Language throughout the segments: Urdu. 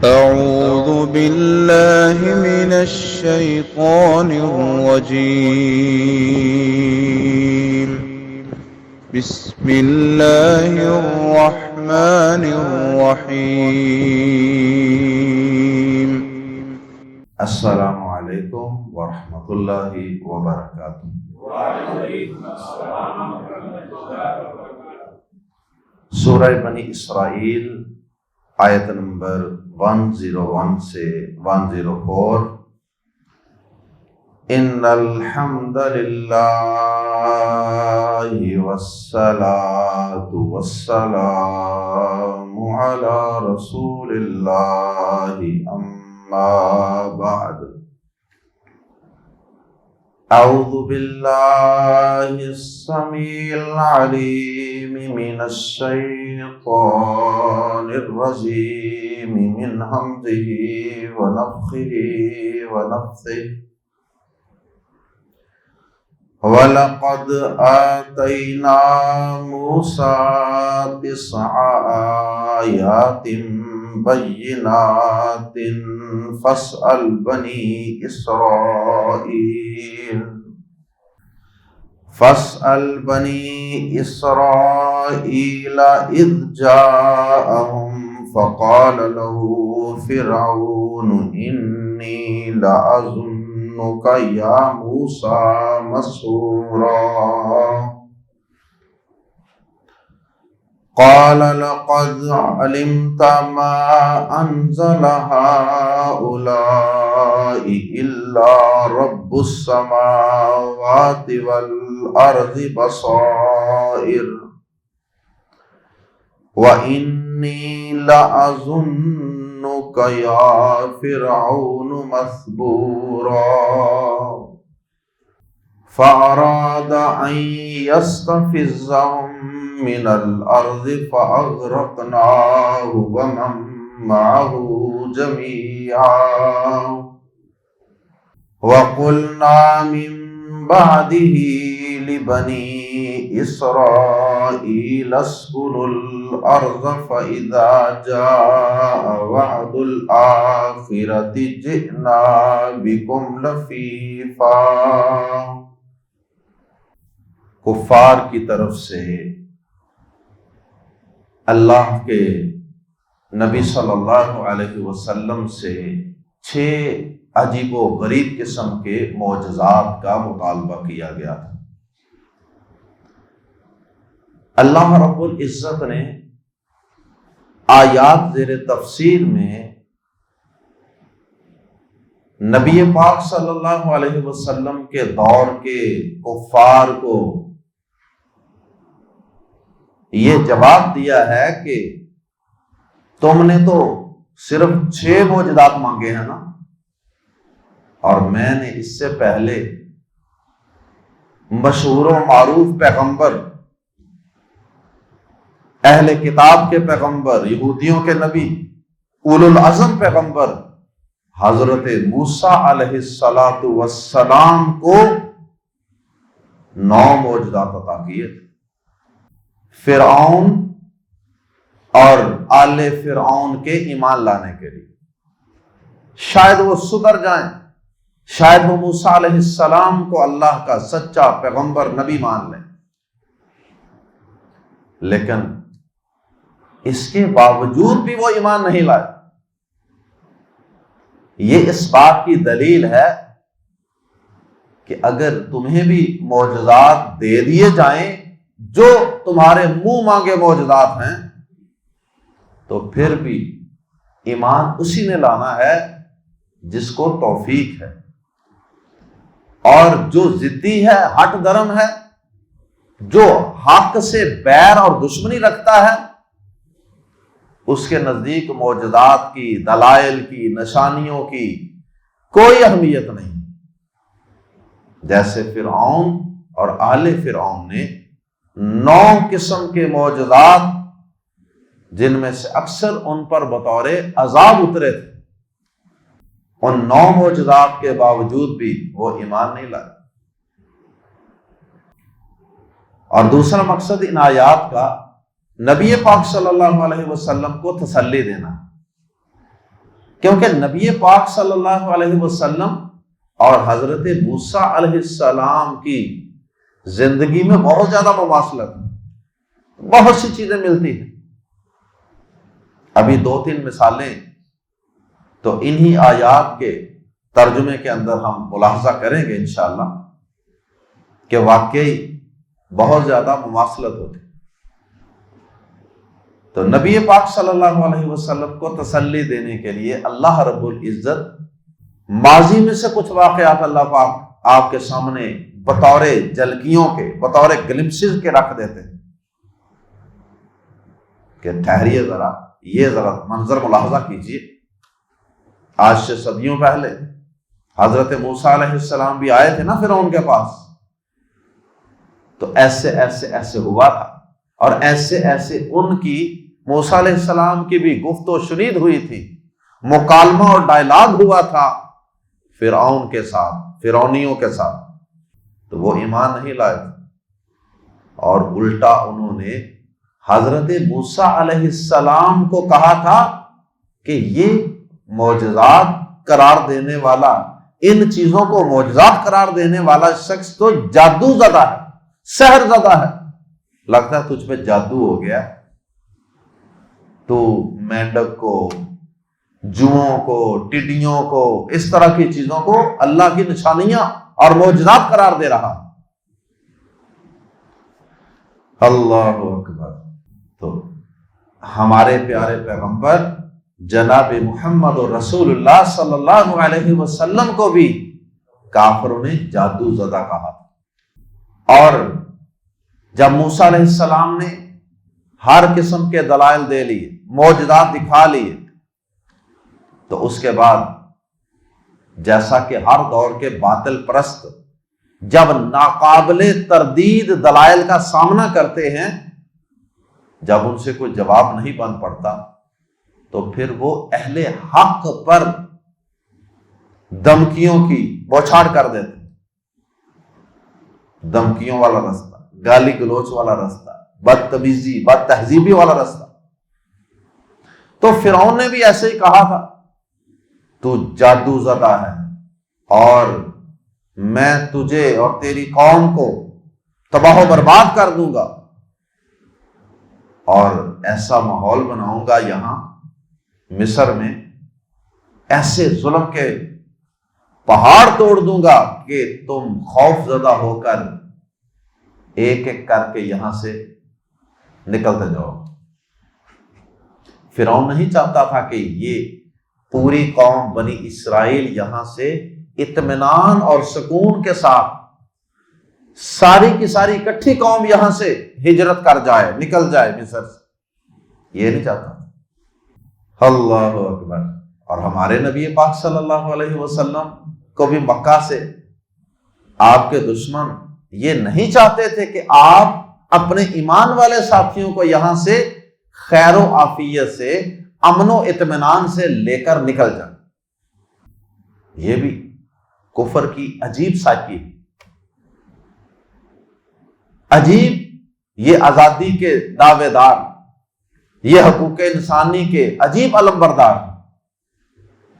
أعوذ بالله من الشيطان الرجيم. بسم الله الرحمن الرحيم. السلام علیکم ورحمۃ اللہ وبرکاتہ۔ سورہ بنی اسرائیل آیت نمبر 101 سے 104۔ ان الحمد للہ والصلاة والسلام علی رسول اللہ اما بعد۔ اعوذ باللہ السمیع العلیم من الشیطان الرجیم من حمزہ ونفخہ ونفثہ۔ وَلَقَدْ آتَيْنَا مُوسَى 9 آيَاتٍ بَيِّنَاتٍ فَاسْأَلْ بَنِي إِسْرَائِيلَ إِذْ جَاءَهُمْ فَقَالَ لَهُ فِرْعَوْنُ إِنِّي لَأَظُنُّكَ يَا مُوسَى مَسْحُورًا۔ قال لقد علمت ما أنزل هؤلاء إلا رب السماوات والأرض بصائر وإني لأظنك يا فرعون مثبورا۔ فأراد أن يستفزهم من الأرض فأغرقناه ومن معه جميعا۔ وقلنا من بعده لبني إسرائيل اسكنوا الأرض فإذا جاء وعد الآخرة جئنا بكم لفيفا۔ کفار کی طرف سے اللہ کے نبی صلی اللہ علیہ وسلم سے 6 عجیب و غریب قسم کے معجزات کا مطالبہ کیا گیا تھا۔ اللہ رب العزت نے آیات زیر تفسیر میں نبی پاک صلی اللہ علیہ وسلم کے دور کے کفار کو یہ جواب دیا ہے کہ تم نے تو صرف 6 معجزات مانگے ہیں نا، اور میں نے اس سے پہلے مشہور و معروف پیغمبر، اہل کتاب کے پیغمبر، یہودیوں کے نبی، اولو العزم پیغمبر حضرت موسیٰ علیہ السلام کو 9 معجزات عطا کیے تھے۔ فرعون اور آل فرعون کے ایمان لانے کے لیے، شاید وہ سدھر جائیں، شاید وہ موسیٰ علیہ السلام کو اللہ کا سچا پیغمبر نبی مان لیں، لیکن اس کے باوجود بھی وہ ایمان نہیں لائے۔ یہ اس بات کی دلیل ہے کہ اگر تمہیں بھی معجزات دے دیے جائیں جو تمہارے منہ مانگے معجزات ہیں، تو پھر بھی ایمان اسی نے لانا ہے جس کو توفیق ہے، اور جو ضدی ہے، ہٹ درم ہے، جو حق سے بیر اور دشمنی رکھتا ہے، اس کے نزدیک معجزات کی، دلائل کی، نشانیوں کی کوئی اہمیت نہیں۔ جیسے فرعون اور آل فرعون نے 9 قسم کے معجزات، جن میں سے اکثر ان پر بطور عذاب اترے تھے، ان 9 معجزات کے باوجود بھی وہ ایمان نہیں لائے۔ اور دوسرا مقصد ان آیات کا نبی پاک صلی اللہ علیہ وسلم کو تسلی دینا، کیونکہ نبی پاک صلی اللہ علیہ وسلم اور حضرت موسیٰ علیہ السلام کی زندگی میں بہت زیادہ مماثلت ہے، بہت سی چیزیں ملتی ہیں۔ ابھی 2-3 مثالیں تو انہی آیات کے ترجمے کے اندر ہم ملاحظہ کریں گے انشاءاللہ کہ واقعی بہت زیادہ مماثلت ہوتی۔ تو نبی پاک صلی اللہ علیہ وسلم کو تسلی دینے کے لیے اللہ رب العزت ماضی میں سے کچھ واقعات اللہ پاک آپ کے سامنے بطور جھلکیوں کے، بطور گلمسز کے رکھ دیتے ہیں کہ ٹھہریے ذرا، یہ ذرا منظر ملاحظہ کیجیے۔ آج سے صدیوں پہلے حضرت موسیٰ علیہ السلام بھی آئے تھے نا فرعون کے پاس، تو ایسے ایسے ایسے ہوا تھا، اور ایسے ایسے ان کی موسیٰ علیہ السلام کی بھی گفت و شنید ہوئی تھی، مکالمہ اور ڈائلاگ ہوا تھا فرعون کے ساتھ، فرعونیوں کے ساتھ، تو وہ ایمان نہیں لائے تھے، اور الٹا انہوں نے حضرت موسیٰ علیہ السلام کو کہا تھا کہ یہ معجزات قرار دینے والا، ان چیزوں کو معجزات قرار دینے والا شخص تو جادو زدہ ہے، سحر زدہ ہے، لگتا ہے تجھ پہ جادو ہو گیا، تو مینڈک کو، جوؤں کو، ٹڈیوں کو، اس طرح کی چیزوں کو اللہ کی نشانیاں اور معجزات قرار دے رہا۔ اللہ اکبر۔ تو ہمارے پیارے پیغمبر جناب محمد رسول اللہ صلی اللہ علیہ وسلم کو بھی کافروں نے جادو زدہ کہا، اور جب موسیٰ علیہ السلام نے ہر قسم کے دلائل دے لیے، معجزات دکھا لیے، تو اس کے بعد جیسا کہ ہر دور کے باطل پرست جب ناقابل تردید دلائل کا سامنا کرتے ہیں، جب ان سے کوئی جواب نہیں بن پڑتا، تو پھر وہ اہل حق پر دھمکیوں کی بوچھاڑ کر دیتے، دھمکیوں والا رستہ، گالی گلوچ والا رستہ، بدتمیزی، بد تہذیبی والا رستہ۔ تو فرعون نے بھی ایسے ہی کہا تھا، تو جادو زدہ ہے، اور میں تجھے اور تیری قوم کو تباہ و برباد کر دوں گا، اور ایسا ماحول بناؤں گا یہاں مصر میں، ایسے ظلم کے پہاڑ توڑ دوں گا کہ تم خوف زدہ ہو کر ایک ایک کر کے یہاں سے نکلتے جاؤ۔ فرعون نہیں چاہتا تھا کہ یہ پوری قوم بنی اسرائیل یہاں سے اطمینان اور سکون کے ساتھ، ساری کی ساری اکٹھی قوم یہاں سے ہجرت کر جائے، نکل جائے مصر سے، یہ نہیں چاہتا۔ اللہ اکبر۔ اور ہمارے نبی پاک صلی اللہ علیہ وسلم کو بھی مکہ سے آپ کے دشمن یہ نہیں چاہتے تھے کہ آپ اپنے ایمان والے ساتھیوں کو یہاں سے خیر و عافیت سے، امن و اطمینان سے لے کر نکل جائیں۔ یہ بھی کفر کی عجیب ساکی، عجیب، یہ آزادی کے دعوے دار، یہ حقوق انسانی کے عجیب علم بردار،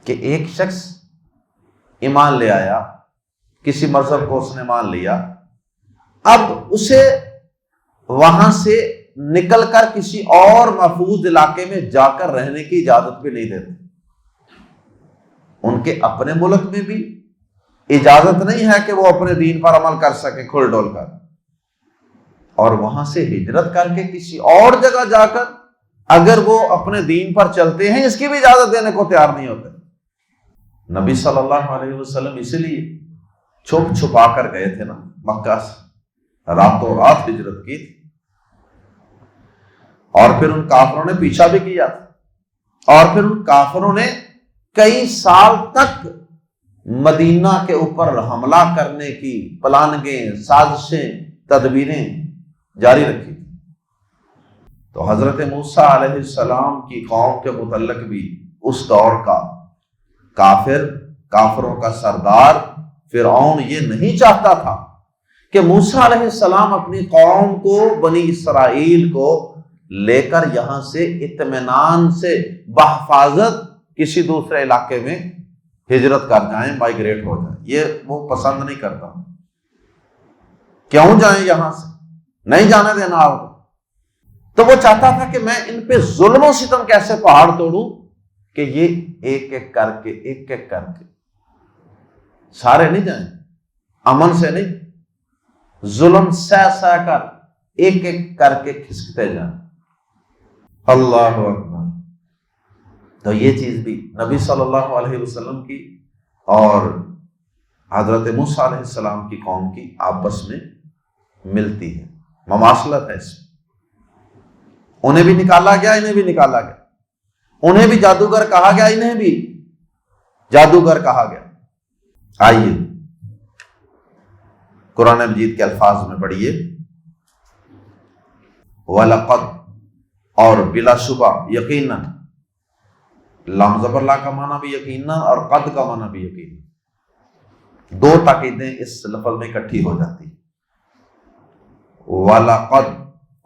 کہ ایک شخص ایمان لے آیا، کسی مذہب کو اس نے مان لیا، اب اسے وہاں سے نکل کر کسی اور محفوظ علاقے میں جا کر رہنے کی اجازت بھی نہیں دیتے۔ ان کے اپنے ملک میں بھی اجازت نہیں ہے کہ وہ اپنے دین پر عمل کر سکے کھل ڈول کر، اور وہاں سے ہجرت کر کے کسی اور جگہ جا کر اگر وہ اپنے دین پر چلتے ہیں، اس کی بھی اجازت دینے کو تیار نہیں ہوتے۔ نبی صلی اللہ علیہ وسلم اسی لیے چھپ چھپا کر گئے تھے نا مکہ سے، راتوں رات ہجرت کی تھی، اور پھر ان کافروں نے پیچھا بھی کیا تھا، اور پھر ان کافروں نے کئی سال تک مدینہ کے اوپر حملہ کرنے کی پلاننگیں، سازشیں، تدبیریں جاری رکھی۔ تو حضرت موسیٰ علیہ السلام کی قوم کے متعلق بھی اس دور کا کافروں کا سردار فرعون یہ نہیں چاہتا تھا کہ موسیٰ علیہ السلام اپنی قوم کو، بنی اسرائیل کو لے کر یہاں سے اطمینان سے بحفاظت کسی دوسرے علاقے میں ہجرت کر جائیں، مائگریٹ ہو جائیں، یہ وہ پسند نہیں کرتا۔ کیوں جائیں یہاں سے، نہیں جانے دینا آپ کو۔ تو وہ چاہتا تھا کہ میں ان پہ ظلم و ستم کیسے پہاڑ توڑوں کہ یہ ایک ایک کر کے سارے نہیں جائیں، امن سے نہیں، ظلم سہ کر ایک ایک کر کے کھسکتے جائیں۔ اللہ اکبر۔ تو یہ چیز بھی نبی صلی اللہ علیہ وسلم کی اور حضرت موسیٰ علیہ السلام کی قوم کی آپس میں ملتی ہے، مماثلت ہے اس میں۔ انہیں بھی نکالا گیا، انہیں بھی نکالا گیا، انہیں بھی جادوگر کہا گیا، انہیں بھی جادوگر کہا گیا۔ آئیے قرآن مجید کے الفاظ میں پڑھیے، وَلَقَدْ، اور بلا شبہ، یقیناً، لام زبر لا کا معنی بھی یقیناً اور قد کا معنی بھی یقیناً، دو تاکیدیں اس لفظ میں اکٹھی ہو جاتی ہیں۔ وَلَقَدْ،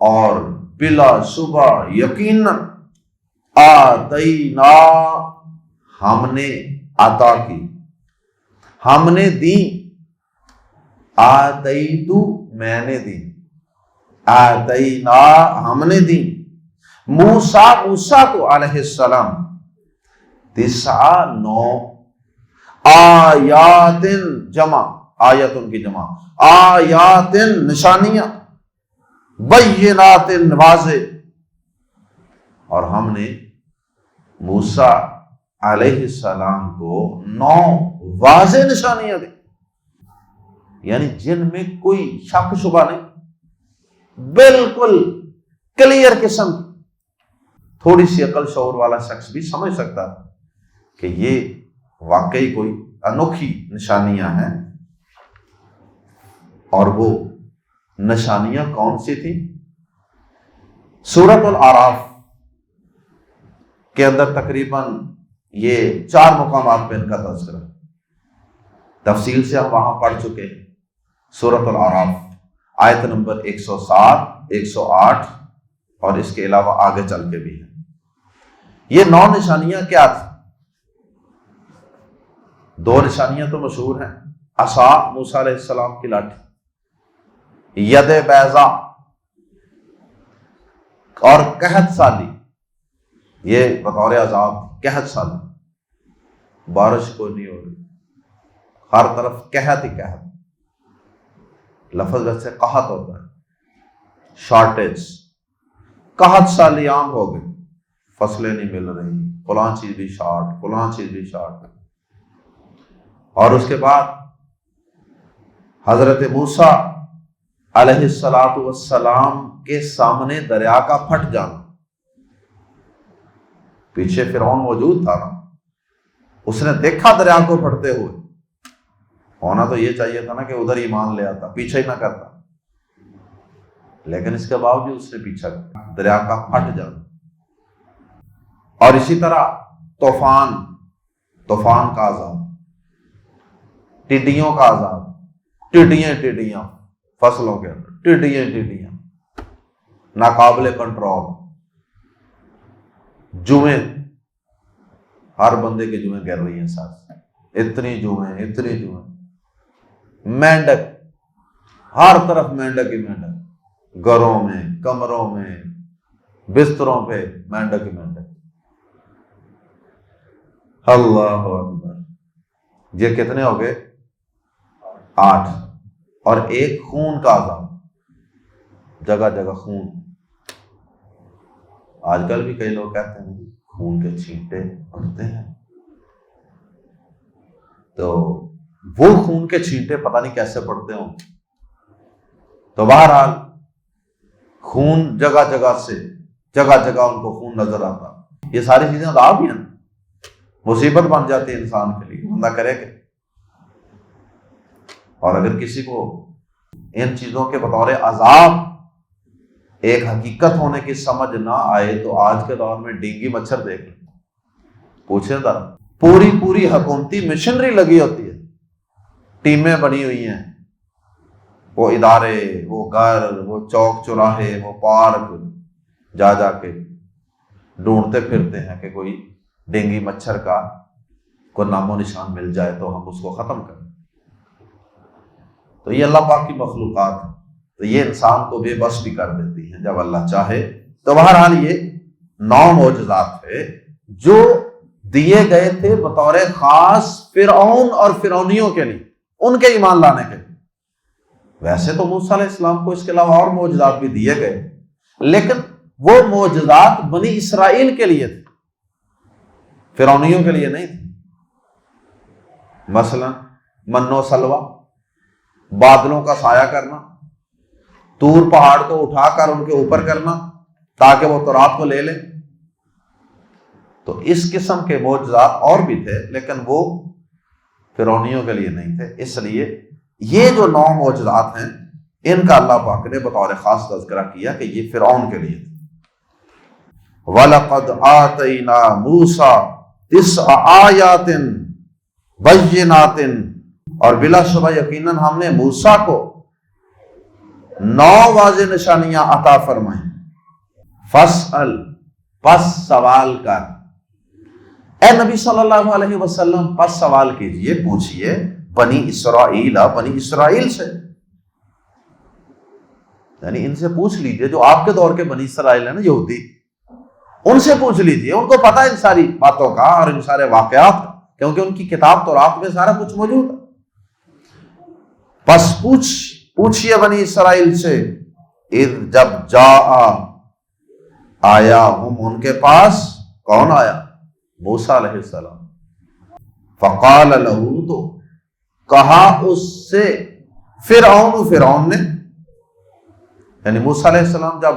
اور بلا شبہ یقیناً، آتینا، ہم نے عطا کی، ہم نے دی، آتیتو، میں نے دی، آتینا، ہم نے دی، موسیٰ کو علیہ السلام، 9 آیات، جمع، آیتن کی جمع، آیات، نشانیاں، بینات، واضح، اور ہم نے موسیٰ علیہ السلام کو 9 واضح نشانیاں دی، یعنی جن میں کوئی شک شبہ نہیں، بالکل کلیئر قسم کی۔ تھوڑی سی عقل شعور والا شخص بھی سمجھ سکتا کہ یہ واقعی کوئی انوکھی نشانیاں ہیں۔ اور وہ نشانیاں کون سی تھیں؟ سورۃ الاعراف کے اندر تقریباً یہ 4 مقامات پہ ان کا تذکرہ، تفصیل سے ہم وہاں پڑھ چکے ہیں۔ سورۃ الاعراف آیت نمبر 107، 108 اور اس کے علاوہ آگے چل کے بھی ہیں۔ یہ 9 نشانیاں کیا تھیں؟ 2 نشانیاں تو مشہور ہیں، عصا، موسیٰ علیہ السلام کی لاٹھی، ید بیضا، اور قحط سالی، یہ بطور عذاب، قحط سالی، بارش کوئی نہیں ہو رہی، ہر طرف قحط ہی قحط، لفظ ویسے قحط ہوتا ہے، شارٹیج، قحط سالی عام ہو گئی، فصلیں نہیں مل رہی، فلاں چیز بھی شارٹ، فلاں چیز بھی شارٹ۔ اور اس کے بعد حضرت موسیٰ علیہ السلام کے سامنے دریا کا پھٹ جانا، پیچھے فرعون موجود تھا نا، اس نے دیکھا دریا کو پھٹتے ہوئے، ہونا تو یہ چاہیے تھا نا کہ ادھر ایمان لے آتا، پیچھے ہی نہ کرتا، لیکن اس کے باوجود اس نے پیچھا کیا، دریا کا پھٹ جانا۔ اور اسی طرح طوفان کا عذاب، ٹڈیوں کا عذاب، ٹڈیاں فصلوں کے اندر، ٹڈیاں ناقابل کنٹرول، جوئیں، ہر بندے کے جوئیں گر رہی ہیں ساتھ، اتنی جوئیں، مینڈک، ہر طرف مینڈک ہی مینڈک، گھروں میں، کمروں میں، بستروں پہ مینڈک ہی مینڈک۔ اللہ اکبر۔ یہ کتنے ہو گئے؟ 8۔ اور ایک خون کا عذاب، جگہ جگہ خون۔ آج کل بھی کئی لوگ کہتے ہیں خون کے چھینٹے پڑتے ہیں، تو وہ خون کے چھینٹے پتہ نہیں کیسے پڑتے ہوں۔ تو بہرحال خون جگہ جگہ سے، جگہ جگہ ان کو خون نظر آتا۔ یہ ساری چیزیں عذاب ہی ہیں، مصیبت بن جاتی ہے انسان کے لیے، بندہ کرے کہ۔ اور اگر کسی کو ان چیزوں کے بطور عذاب ایک حقیقت ہونے کی سمجھ نہ آئے تو آج کے دور میں ڈینگی مچھر دیکھ لیں، پوچھیں ذرا، پوری حکومتی مشنری لگی ہوتی ہے، ٹیمیں بنی ہوئی ہیں، وہ ادارے، وہ گھر، وہ چوک چوراہے، وہ پارک، جا کے ڈھونڈتے پھرتے ہیں کہ کوئی ڈینگی مچھر کا کوئی نام و نشان مل جائے تو ہم اس کو ختم کریں. تو یہ اللہ پاک کی مخلوقات ہیں، تو یہ انسان کو بے بس بھی کر دیتی ہیں جب اللہ چاہے. تو بہرحال یہ 9 معجزات تھے جو دیے گئے تھے بطور خاص فرعون اور فرعونیوں کے لیے، ان کے ایمان لانے کے لیے. ویسے تو موسیٰ علیہ السلام کو اس کے علاوہ اور معجزات بھی دیے گئے، لیکن وہ معجزات بنی اسرائیل کے لیے تھے، فرعونیوں کے لیے نہیں تھے. مثلا من و سلوہ، بادلوں کا سایہ کرنا، طور پہاڑ کو اٹھا کر ان کے اوپر کرنا تاکہ وہ تورات کو لے لیں. تو اس قسم کے معجزات اور بھی تھے لیکن وہ فرعونیوں کے لیے نہیں تھے. اس لیے یہ جو 9 معجزات ہیں ان کا اللہ پاک نے بطور خاص تذکرہ کیا کہ یہ فرعون کے لیے تھے. وَلَقَدْ آتَيْنَا مُوسَىٰ 9 آیَاتٍ بَيِّنَاتٍ، اور بلا شبہ یقیناً ہم نے موسیٰ کو 9 واضح نشانیاں عطا فرمائیں. فَاسْأَلْ، پس سوال کر. اے نبی صلی اللہ علیہ وسلم پس سوال کیجئے، پوچھئے بنی اسرائیل سے، یعنی ان سے پوچھ لیجئے جو آپ کے دور کے بنی اسرائیل ہیں نا، یہودی، ان سے پوچھ لیجئے. ان کو پتہ ہے ان ساری باتوں کا اور ان سارے واقعات کا، کیونکہ ان کی کتاب تورات میں سارا کچھ موجود ہے. پس پوچھئے بنی اسرائیل سے، اذ جب آیا ہم ان کے پاس، کون آیا؟ موسیٰ علیہ السلام. فقال له، تو کہا اس سے، فرعون نے، یعنی موسیٰ علیہ السلام جب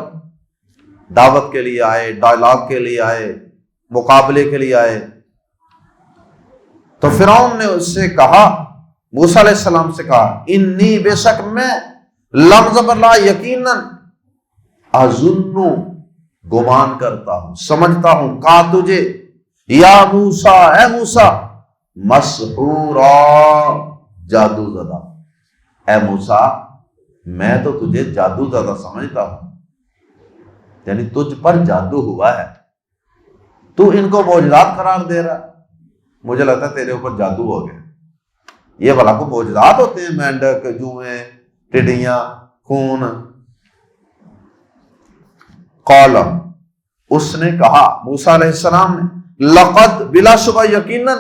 دعوت کے لیے آئے، ڈائلاگ کے لیے آئے، مقابلے کے لیے آئے، تو فرعون نے اس سے کہا، موسیٰ علیہ السلام سے کہا، انی بے شک میں، لفظ پر لا یقیناً، اظن گمان کرتا ہوں، سمجھتا ہوں، کہا تجھے، یا موسیٰ، اے موسیٰ، مسحورا، جادو زدہ. اے موسیٰ میں تو تجھے جادو زدہ سمجھتا ہوں، یعنی تجھ پر جادو ہوا ہے، تو ان کو معجزات قرار دے رہا ہے، مجھے لگتا ہے تیرے اوپر جادو ہو گیا. یہ بھلا کو معجزات ہوتے ہیں؟ مینڈک، جوئیں، ٹڈیاں، خون. قال، اس نے کہا موسیٰ علیہ السلام نے، لقد، بلا شبہ یقیناً،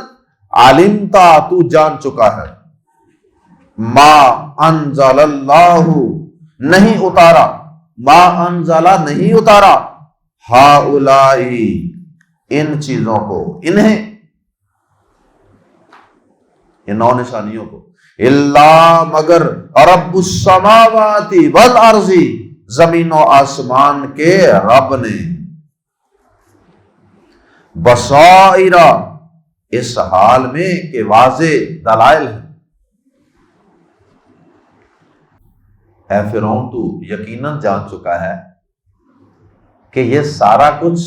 علمتا، تو جان چکا ہے، ما انزل اللہ، نہیں اتارا، ما انزلہ، نہیں اتارا، ہؤلائی، ان چیزوں کو، انہیں، ان 9 نشانیوں کو، الا، مگر، رب السماوات والارض، زمین و آسمان کے رب نے، بصائر، اس حال میں کہ واضح دلائل ہیں. اے فرعون تو یقیناً جان چکا ہے کہ یہ سارا کچھ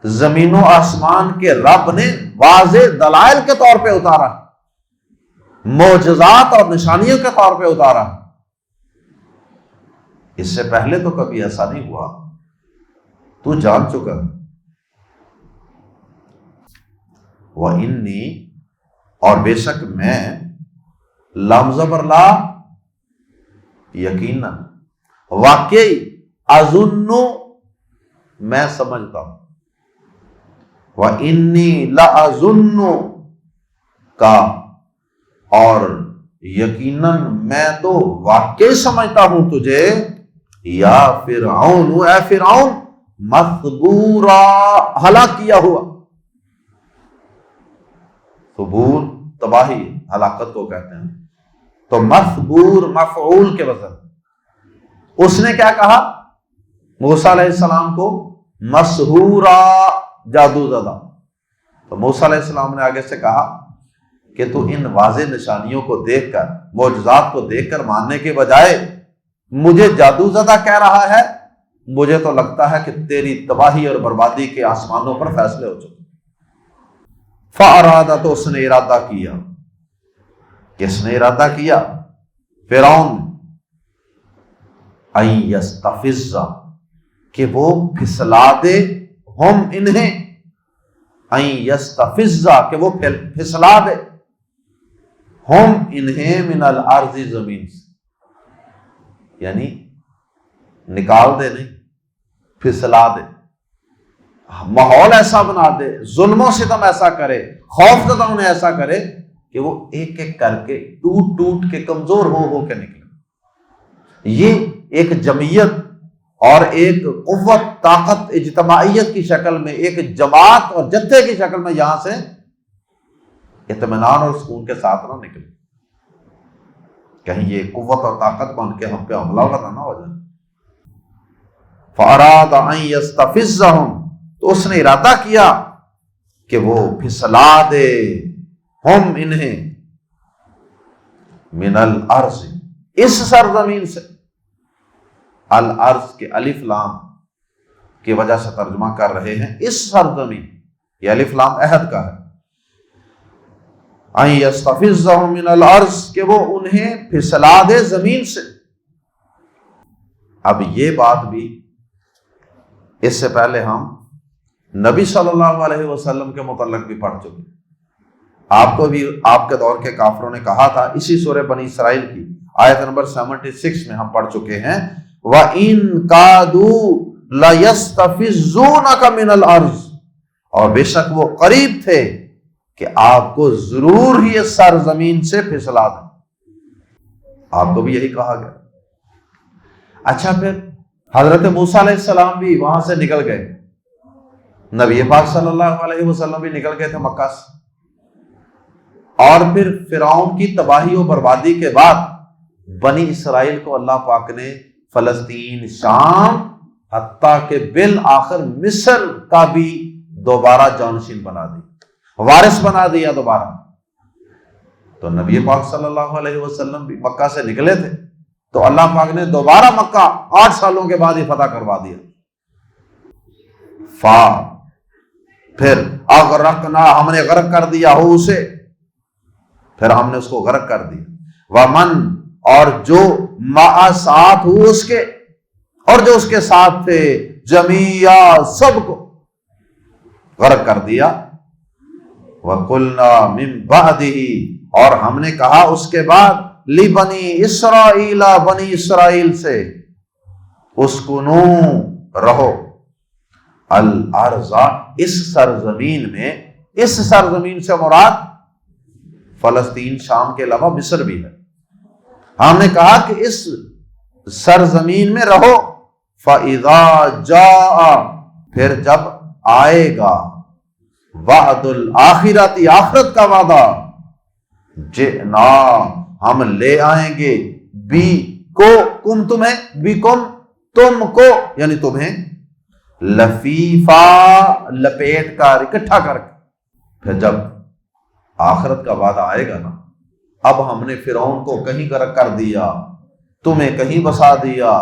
زمین و آسمان کے رب نے واضح دلائل کے طور پہ اتارا، معجزات اور نشانیوں کے طور پہ اتارا. اس سے پہلے تو کبھی ایسا نہیں ہوا، تو جان چکا. وَإِنِّي، اور بے شک میں، لفظ پر لا یقینا، واقعی، اظن، میں سمجھتا ہوں، وَإِنِّي لَأَظُنُّ کا، اور یقیناً میں تو واقعی سمجھتا ہوں تجھے، یا فرعون، اے فرعون، مثبورا، ہلاک کیا ہوا. ثبور تباہی، ہلاکت کو کہتے ہیں. تو مثبور مفعول کے وزن. اس نے کیا کہا موسیٰ علیہ السلام کو؟ مسحورا، جادو زدہ. تو موسیٰ علیہ السلام نے آگے سے کہا کہ تو ان واضح نشانیوں کو دیکھ کر، معجزات کو دیکھ کر ماننے کے بجائے مجھے جادو زدہ کہہ رہا ہے، مجھے تو لگتا ہے کہ تیری تباہی اور بربادی کے آسمانوں پر فیصلے ہو چکے. فَأَرَادَ، تو اس نے ارادہ کیا. کس نے ارادہ کیا؟ فرعون. أَن يَسْتَفِزَّ، کہ وہ پھسلا دے، ہم انہیں، ان یستفزا کہ وہ پھسلا دے، ہم انہیں من الارض زمین سے، یعنی نکال دے نہیں، پھسلا دے، ماحول ایسا بنا دے، ظلم و ستم ایسا کرے، خوف زدہ انہیں ایسا کرے کہ وہ ایک ایک کر کے ٹوٹ کے کمزور ہو کے نکلے۔ یہ ایک جمعیت اور ایک قوت طاقت اجتماعیت کی شکل میں، ایک جماعت اور جتھے کی شکل میں یہاں سے اطمینان اور سکون کے ساتھ نہ نکلے، کہیں یہ قوت اور طاقت بن کے ہم پہ حملہ نہ ہو جائے۔ فَأَرَادَ أَن يَسْتَفِزَّهُمْ، تو اس نے ارادہ کیا کہ وہ پھسلا دے، ہم انہیں، من الارض، اس سرزمین سے۔ الارض کے الف لام کی وجہ سے ترجمہ کر رہے ہیں اس سرزمین، یہ الف لام عہد کا ہے، ان یستفزهم من الارض، کہ وہ انہیں پھسلا دے زمین سے۔ اب یہ بات بھی اس سے پہلے ہم نبی صلی اللہ علیہ وسلم کے متعلق بھی پڑھ چکے، آپ کو بھی آپ کے دور کے کافروں نے کہا تھا، اسی سورہ بنی اسرائیل کی آیت نمبر 76 میں ہم پڑھ چکے ہیں، وَإِن كَادُوا لَيَسْتَفِزُّونَكَ مِنَ الْأَرْضِ، اور بے شک وہ قریب تھے کہ آپ کو ضرور ہی اس سرزمین سے پھسلا دیں۔ آپ کو بھی یہی کہا گیا۔ اچھا، پھر حضرت موسیٰ علیہ السلام بھی وہاں سے نکل گئے، نبی پاک صلی اللہ علیہ وسلم بھی نکل گئے تھے مکہ سے، اور پھر فرعون کی تباہی و بربادی کے بعد بنی اسرائیل کو اللہ پاک نے فلسطین، شام، حتیٰ کہ بالآخر مصر کا بھی دوبارہ جانشین بنا دی، وارث بنا دیا دوبارہ۔ تو نبی پاک صلی اللہ علیہ وسلم بھی مکہ سے نکلے تھے، تو اللہ پاک نے دوبارہ مکہ 8 سالوں کے بعد ہی فتح کروا دیا۔ پھر اغرقنا، ہم نے غرق کر دیا ہو اسے، پھر ہم نے اس کو غرق کر دیا۔ ومن، اور جو مع ساتھ ہو اس کے، اور جو اس کے ساتھ تھے، جمیعا، سب کو غرق کر دیا۔ وَقُلْنَا مِن بَعْدِهِ، اور ہم نے کہا اس کے بعد، لِبَنِي اسرائیل، بنی اسرائیل سے، اسکنوا، رہو، الارض، اس سرزمین میں۔ اس سرزمین سے مراد فلسطین، شام کے علاوہ مصر بھی ہے۔ ہم نے کہا کہ اس سرزمین میں رہو، فَإِذَا جَاءَ، پھر جب آئے گا، وعد الآخرت، آخرت کا وعدہ، جئنا، ہم لے آئیں گے، بی کو، کم، تمہیں، بی کم، تم کو، یعنی تمہیں، لفیفا، لپیٹ کر، اکٹھا کر کے۔ پھر جب آخرت کا وعدہ آئے گا نا، اب ہم نے فرعون کو کہیں غرق کر دیا، تمہیں کہیں بسا دیا،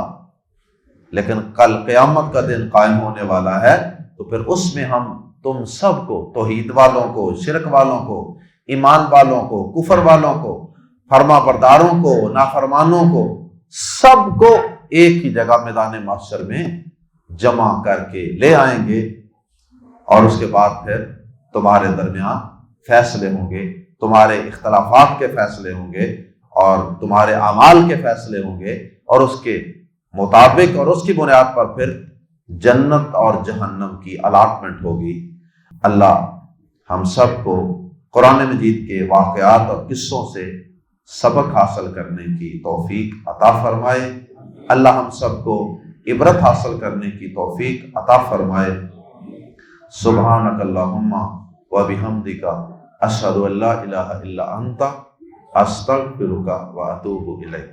لیکن کل قیامت کا دن قائم ہونے والا ہے، تو پھر اس میں ہم تم سب کو، توحید والوں کو، شرک والوں کو، ایمان والوں کو، کفر والوں کو، فرما برداروں کو، نافرمانوں کو، سب کو ایک ہی جگہ میدان محشر میں جمع کر کے لے آئیں گے، اور اس کے بعد پھر تمہارے درمیان فیصلے ہوں گے، تمہارے اختلافات کے فیصلے ہوں گے، اور تمہارے اعمال کے فیصلے ہوں گے، اور اس کے مطابق اور اس کی بنیاد پر پھر جنت اور جہنم کی الاٹمنٹ ہوگی۔ اللہ ہم سب کو قرآن مجید کے واقعات اور قصوں سے سبق حاصل کرنے کی توفیق عطا فرمائے۔ اللہ ہم سب کو عبرت حاصل کرنے کی توفیق عطا فرمائے۔ سبحانک اللہم و بحمدک، اشہد ان لا الہ الا انت، استغفرک و اتوب الیک۔